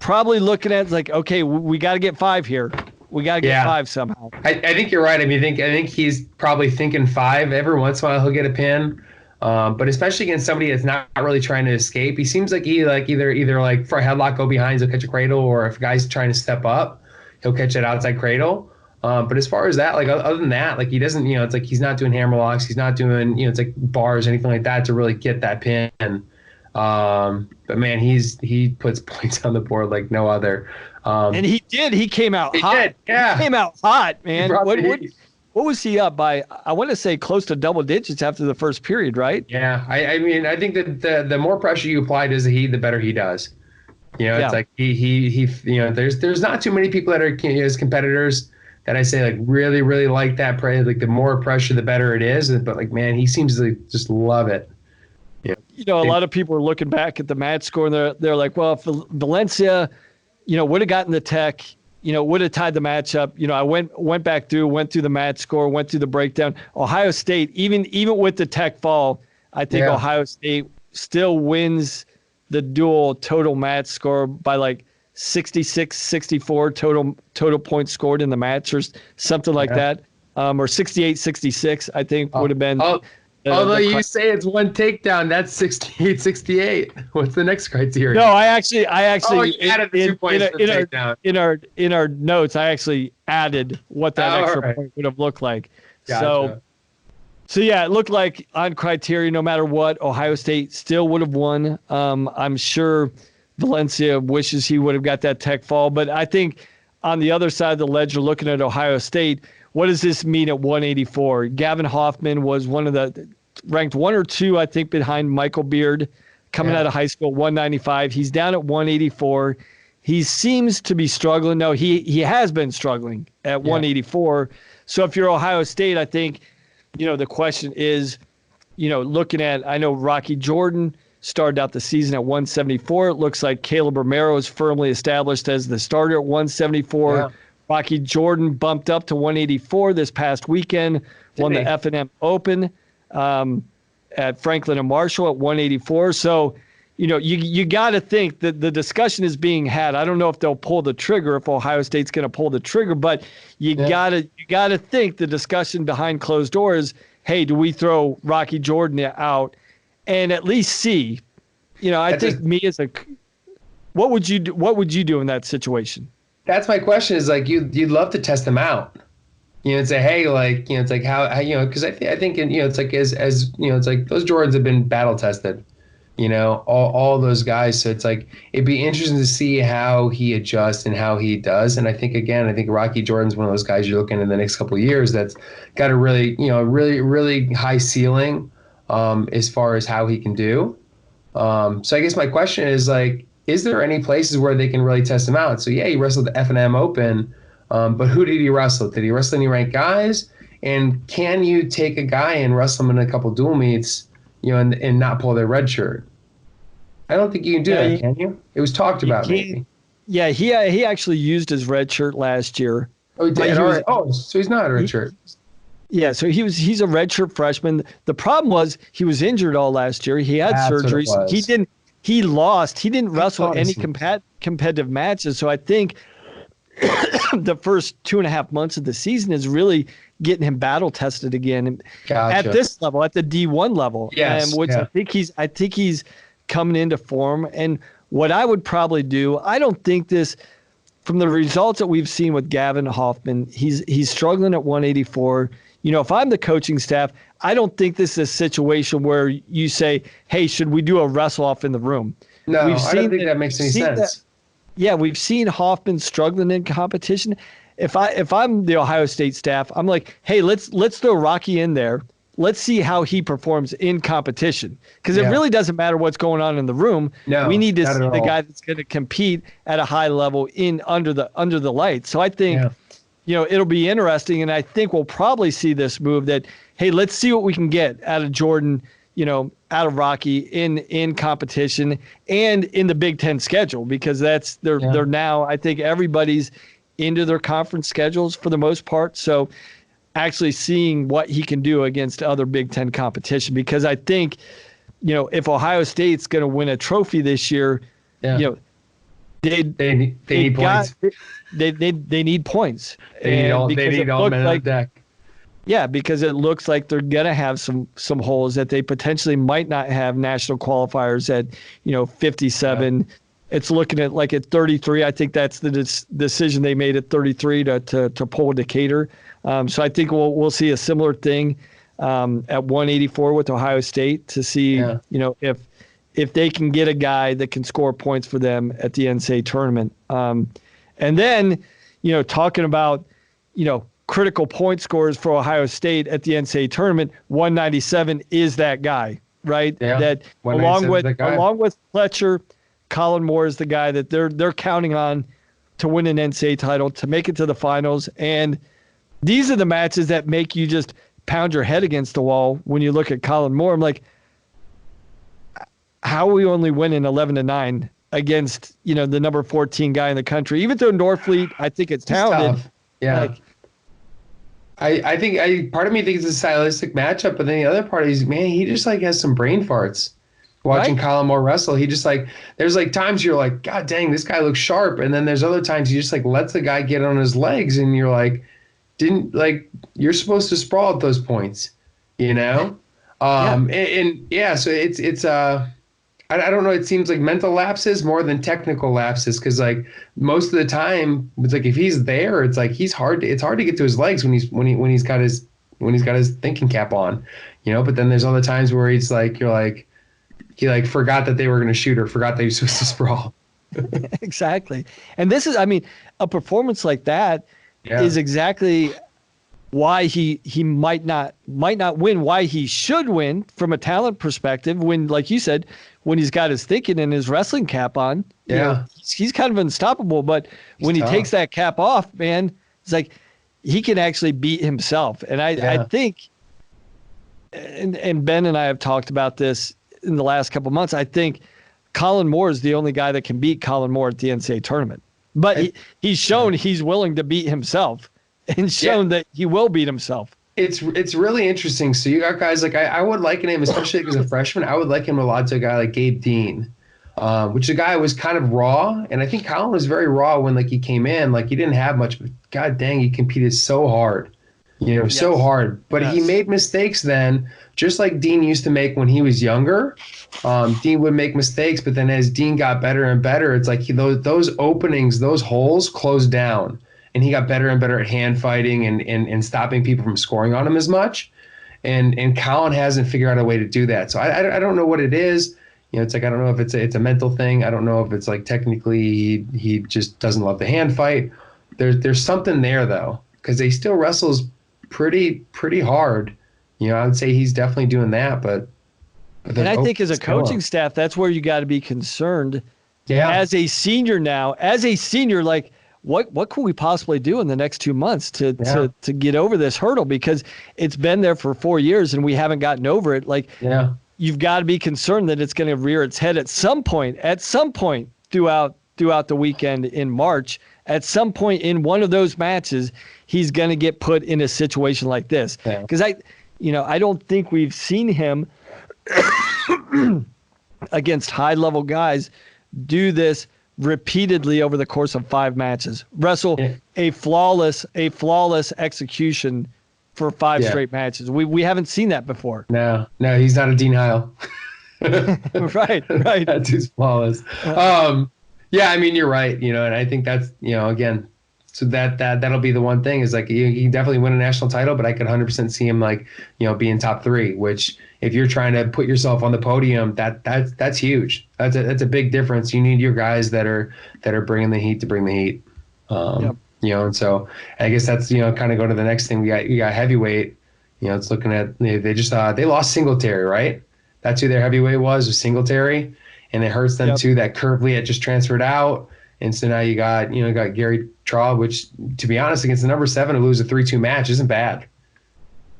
probably looking at like, okay, we got to get 5 here. We got to get 5 somehow. I think you're right. I mean, I think he's probably thinking 5. Every once in a while he'll get a pin. But especially against somebody that's not really trying to escape, he seems like he like either like for a headlock go behind, he'll catch a cradle, or if a guy's trying to step up, he'll catch that outside cradle. But as far as that, like other than that, like he doesn't, you know, it's like he's not doing hammer locks, he's not doing, you know, it's like bars, anything like that to really get that pin. But man, he puts points on the board like no other. And he did. He came out hot. He came out hot, man. What was he up by? I want to say close to double digits after the first period, right? Yeah. I mean, I think that the more pressure you apply to Zahid, the better he does. You know, it's like he you know, there's not too many people that are, you know, as competitors that I say like really, really like that pressure. Like the more pressure, the better it is. But like, man, he seems to just love it. Yeah. You know, a lot of people are looking back at the match score and they're like, well, if Valencia, you know, would have gotten the tech, you know, would have tied the match up. You know, I went back through, went through the match score, went through the breakdown. Ohio State, even with the tech fall, I think Ohio State still wins the dual total match score by like 66, 64 total points scored in the match or something like that. Or 68, 66, I think would have been. Although you say it's one takedown, that's 68, 68. What's the next criteria? No, I actually added the 2 points for takedown. In our notes, I actually added what that extra point would have looked like. Gotcha. So yeah, it looked like on criteria, no matter what, Ohio State still would have won. I'm sure Valencia wishes he would have got that tech fall, but I think on the other side of the ledger, looking at Ohio State, what does this mean at 184? Gavin Hoffman was one of the ranked 1 or 2, I think, behind Michael Beard coming out of high school, 195. He's down at 184. He seems to be struggling. No, he has been struggling at 184. So if you're Ohio State, I think, the question is, looking at, I know Rocky Jordan started out the season at 174. It looks like Caleb Romero is firmly established as the starter at 174. Yeah. Rocky Jordan bumped up to 184 this past weekend, won the F&M Open at Franklin and Marshall at 184. So, you got to think that the discussion is being had. I don't know if they'll pull the trigger, if Ohio State's going to pull the trigger, but you got to think the discussion behind closed doors, hey, do we throw Rocky Jordan out and at least see? I think what would you do? What would you do in that situation? That's my question. Is like you'd love to test them out. And say, hey, it's like how because I think it's like as it's like those Jordans have been battle tested. All those guys. So it's like it'd be interesting to see how he adjusts and how he does. And I think Rocky Jordan's one of those guys you're looking in the next couple of years that's got a really really high ceiling as far as how he can do. So I guess my question is like, is there any places where they can really test him out? So he wrestled the F&M Open, but who did he wrestle? Did he wrestle any ranked guys? And can you take a guy and wrestle him in a couple dual meets, and not pull their red shirt? I don't think you can do that, can you? It was talked about, maybe. Yeah, he actually used his red shirt last year. Oh, he did? So he's not a red shirt. Yeah, so he's a redshirt freshman. The problem was he was injured all last year. He had surgeries. He lost. He didn't wrestle any competitive matches. So I think the first 2.5 months of the season is really getting him battle tested again at this level, at the D1 level. Yes, I think he's coming into form. And what I would probably do, I don't think this, from the results that we've seen with Gavin Hoffman, he's struggling at 184. If I'm the coaching staff, I don't think this is a situation where you say, hey, should we do a wrestle off in the room? No, I don't think that makes any sense. We've seen Hoffman struggling in competition. If I'm the Ohio State staff, I'm like, hey, let's throw Rocky in there. Let's see how he performs in competition, because it really doesn't matter what's going on in the room. No, we need to see the guy that's going to compete at a high level under the lights. So I think, it'll be interesting, and I think we'll probably see this move that, hey, let's see what we can get out of Jordan, out of Rocky in competition and in the Big Ten schedule, because they're now, I think everybody's into their conference schedules for the most part. So actually seeing what he can do against other Big Ten competition, because I think, if Ohio State's going to win a trophy this year, they need points. They need points. They need all men on the deck. Yeah, because it looks like they're going to have some holes that they potentially might not have national qualifiers at, 57. Yeah. It's looking at like at 33. I think that's the decision they made at 33 to pull Decatur. So I think we'll see a similar thing at 184 with Ohio State to see, if they can get a guy that can score points for them at the NCAA tournament. And then, talking about, critical point scores for Ohio State at the NCAA tournament, 197 is that guy, right? Yeah, that along with Fletcher, Colin Moore is the guy that they're counting on to win an NCAA title, to make it to the finals. And these are the matches that make you just pound your head against the wall when you look at Colin Moore. I'm like, how are we only winning 11-9 against, the number 14 guy in the country? Even though Norfleet, I think it's talented. Yeah. I think part of me thinks it's a stylistic matchup, but then the other part is, man, he just has some brain farts. Watching Colin Moore wrestle, he just there's times you're like, God dang, this guy looks sharp, and then there's other times he just lets the guy get on his legs, and you're like, you're supposed to sprawl at those points, So it's I don't know. It seems like mental lapses more than technical lapses, because most of the time it's if he's there, it's it's hard to get to his legs when he's got his thinking cap on, But then there's other times where he's he forgot that they were going to shoot or forgot that he was supposed to sprawl. Exactly. And this is, I mean, a performance like that is exactly why he might not win, why he should win from a talent perspective when, like you said, when he's got his thinking and his wrestling cap on, you know, he's kind of unstoppable. But when he takes that cap off, man, it's like he can actually beat himself. And I think, and Ben and I have talked about this in the last couple of months, I think Colin Moore is the only guy that can beat Colin Moore at the NCAA tournament. But he's shown he's willing to beat himself and shown that he will beat himself. It's really interesting. So you got guys like I would liken him, especially as a freshman, I would liken him a lot to a guy like Gabe Dean, which the guy was kind of raw. And I think Colin was very raw when like he came in. Like he didn't have much, but God dang, he competed so hard. So hard. But he made mistakes then, just like Dean used to make when he was younger. Dean would make mistakes, but then as Dean got better and better, it's like those openings, those holes closed down. And he got better and better at hand fighting and stopping people from scoring on him as much. And Colin hasn't figured out a way to do that. So I don't know what it is. It's like I don't know if it's a mental thing. I don't know if it's like technically he just doesn't love the hand fight. There's something there though, because he still wrestles pretty hard. I would say he's definitely doing that, but and I think as a coaching staff, that's where you got to be concerned. Yeah. As a senior now, like what could we possibly do in the next 2 months to get over this hurdle? Because it's been there for 4 years and we haven't gotten over it. Like, you've got to be concerned that it's going to rear its head at some point throughout the weekend in March. At some point in one of those matches, he's going to get put in a situation like this. Because I don't think we've seen him against high-level guys do this repeatedly over the course of 5 matches. Wrestle a flawless execution for 5 straight matches. We haven't seen that before. No, he's not a Dean Heil. Right. That dude's flawless. Yeah, I mean, you're right, and I think that's, again, so that'll be the one thing is like he definitely win a national title, but I could 100% see him like, being top 3, which if you're trying to put yourself on the podium, that's huge. That's a big difference. You need your guys that are bringing the heat to bring the heat. And so I guess that's, kind of go to the next thing. You got heavyweight, it's looking at, they lost Singletary, right? That's who their heavyweight was Singletary. And it hurts them too that Curvely had just transferred out. And so now you got Gary Traub, which, to be honest, against the number 7 to lose a 3-2 match isn't bad.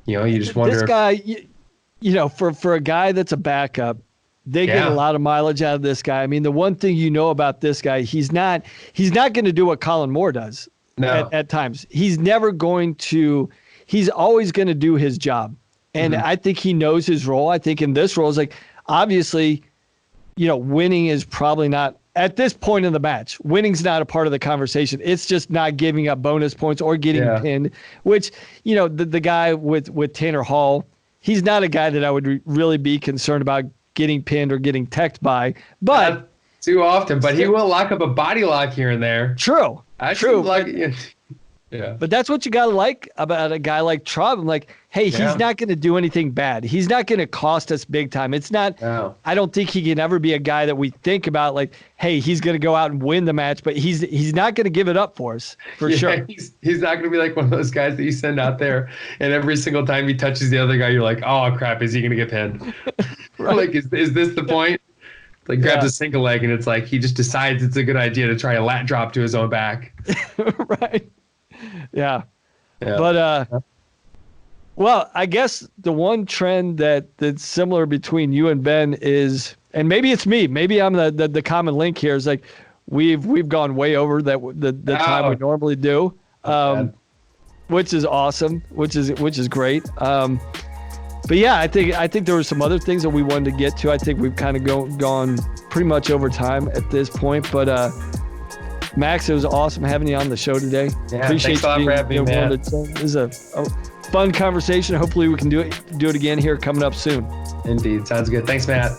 You just wonder. This guy, for a guy that's a backup, they get a lot of mileage out of this guy. I mean, the one thing about this guy, he's not going to do what Colin Moore does at times. He's never going to. He's always going to do his job. And I think he knows his role. I think in this role, it's like, obviously, winning is probably not, at this point in the match, winning's not a part of the conversation. It's just not giving up bonus points or getting pinned, which, the guy with Tanner Hall, he's not a guy that I would really be concerned about getting pinned or getting teched by. But not too often, but he will lock up a body lock here and there. True. True. Yeah. But that's what you got to like about a guy like Traub. I'm like, hey, he's not going to do anything bad. He's not going to cost us big time. It's not, I don't think he can ever be a guy that we think about like, hey, he's going to go out and win the match, but he's not going to give it up for us, for sure. He's not going to be like one of those guys that you send out there and every single time he touches the other guy, you're like, oh crap, is he going to get pinned? Right. Like, is this the point? Like grabs a single leg and it's like, he just decides it's a good idea to try a lat drop to his own back. Right. Yeah. But well, I guess the one trend that's similar between you and Ben is, and maybe it's me, maybe I'm the common link here, is like we've gone way over the time we normally do, which is awesome, which is great. But yeah, I think there were some other things that we wanted to get to. I think we've kind of gone pretty much over time at this point, but Max, it was awesome having you on the show today. Yeah, appreciate thanks a lot for having me, man. This is a fun conversation. Hopefully we can do it again here coming up soon. Indeed. Sounds good. Thanks, Matt.